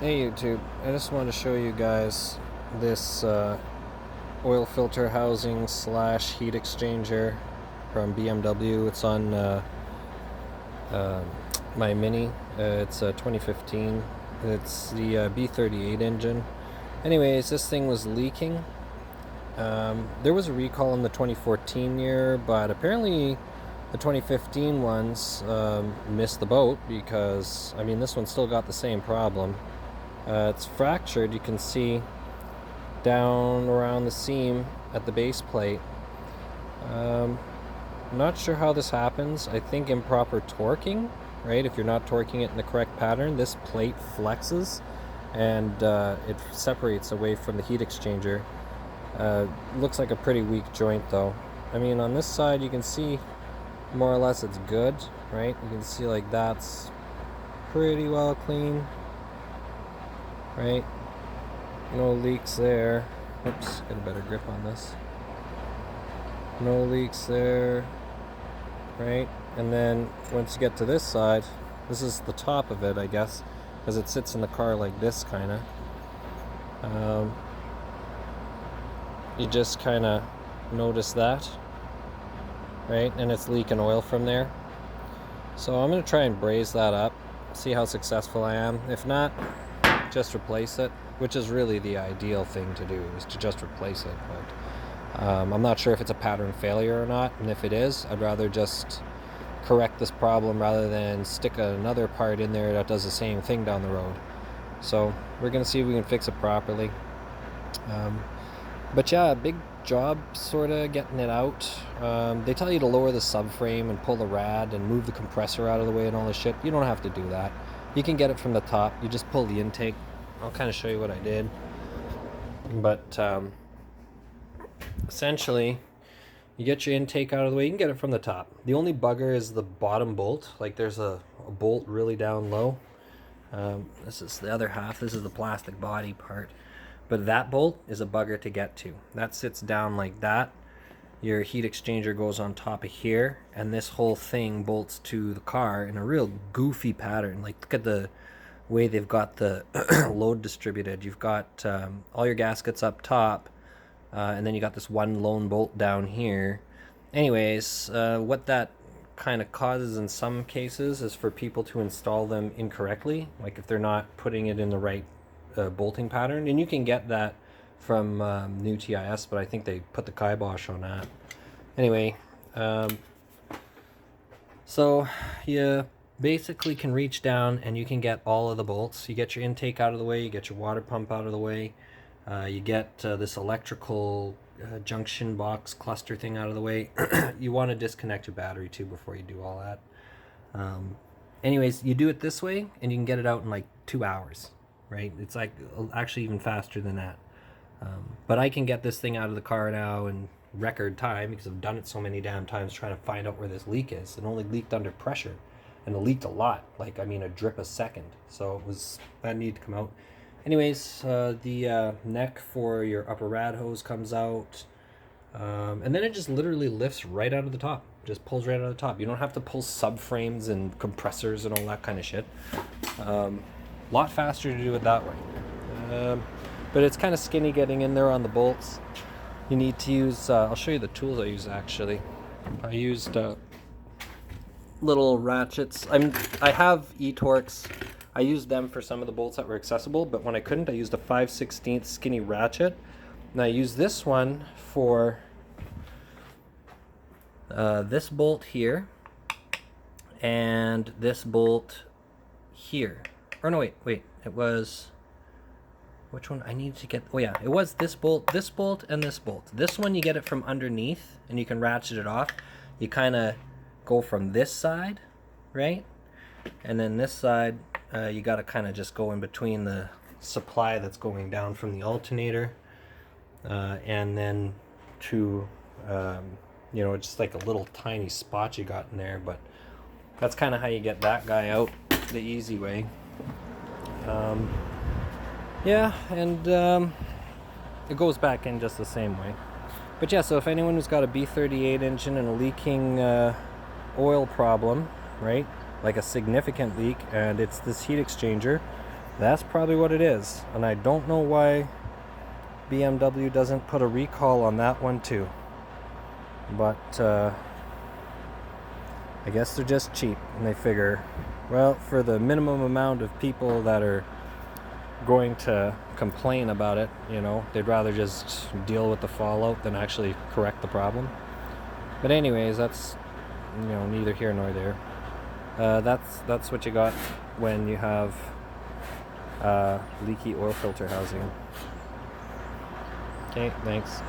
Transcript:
Hey YouTube, I just wanted to show you guys this oil filter housing slash heat exchanger from BMW. It's on uh, my Mini. It's a 2015. It's the B38 engine. Anyways, this thing was leaking. There was a recall in the 2014 year, but apparently the 2015 ones missed the boat because, I mean, this one still got the same problem. It's fractured, you can see down around the seam at the base plate. Not sure how this happens. I think improper torquing, right? If you're not torquing it in the correct pattern, this plate flexes and it separates away from the heat exchanger. Looks like a pretty weak joint though. I mean, on this side you can see more or less it's good, right? You can see like that's pretty well clean. Right, no leaks there. Oops, get a better grip on this. No leaks there, right? And then once you get to this side, this is the top of it, I guess, because it sits in the car like this, kind of. You just kind of notice that, right? And it's leaking oil from there. So I'm going to try and braze that up, see how successful I am. If not, just replace it, which is really the ideal thing to do, is to just replace it. But I'm not sure if it's a pattern failure or not, and if it is, I'd rather just correct this problem rather than stick another part in there that does the same thing down the road. So we're gonna see if we can fix it properly. But yeah, big job sort of getting it out. They tell you to lower the subframe and pull the rad and move the compressor out of the way and all this shit. You don't have to do that. You can get it from the top. You just pull the intake. I'll kind of show you what I did. But essentially, you get your intake out of the way. You can get it from the top. The only bugger is the bottom bolt. Like there's a bolt really down low. This is the other half. This is the plastic body part. But that bolt is a bugger to get to. That sits down like that. Your heat exchanger goes on top of here, and this whole thing bolts to the car in a real goofy pattern. Like, look at the way they've got the load distributed. You've got all your gaskets up top, and then you got this one lone bolt down here. Anyways, what that kind of causes in some cases is for people to install them incorrectly, like if they're not putting it in the right bolting pattern. And you can get that from new TIS, but I think they put the kibosh on that. Anyway, so you basically can reach down and you can get all of the bolts. You get your intake out of the way, you get your water pump out of the way, you get this electrical junction box cluster thing out of the way. You want to disconnect your battery too before you do all that. Anyways, you do it this way and you can get it out in like 2 hours, right? It's like actually even faster than that. But I can get this thing out of the car now in record time because I've done it so many damn times trying to find out where this leak is. It only leaked under pressure, and it leaked a lot, like, I mean, a drip a second. So that needed to come out. Anyways, the neck for your upper rad hose comes out, and then it just literally lifts right out of the top. Just pulls right out of the top. You don't have to pull subframes and compressors and all that kind of shit. Lot faster to do it that way. But it's kind of skinny getting in there on the bolts. You need to use, I'll show you the tools I use actually. I used little ratchets. I have E-Torx. I used them for some of the bolts that were accessible, but when I couldn't, I used a 5/16 skinny ratchet. And I used this one for this bolt here and this bolt here. Or no, wait, it was... Which one I need to get? Oh yeah, it was this bolt, and this bolt. This one you get it from underneath and you can ratchet it off. You kind of go from this side, right? And then this side, you got to kind of just go in between the supply that's going down from the alternator and then to, you know, just like a little tiny spot you got in there. But that's kind of how you get that guy out the easy way. Yeah, and it goes back in just the same way. But yeah, so if anyone who's got a B38 engine and a leaking oil problem, right, like a significant leak, and it's this heat exchanger, That's probably what it is. And I don't know why BMW doesn't put a recall on that one too. But I guess they're just cheap, and they figure, well, for the minimum amount of people that are going to complain about it, you know, they'd rather just deal with the fallout than actually correct the problem. But anyways, that's, you know, neither here nor there. That's what you got when you have leaky oil filter housing. Okay, thanks.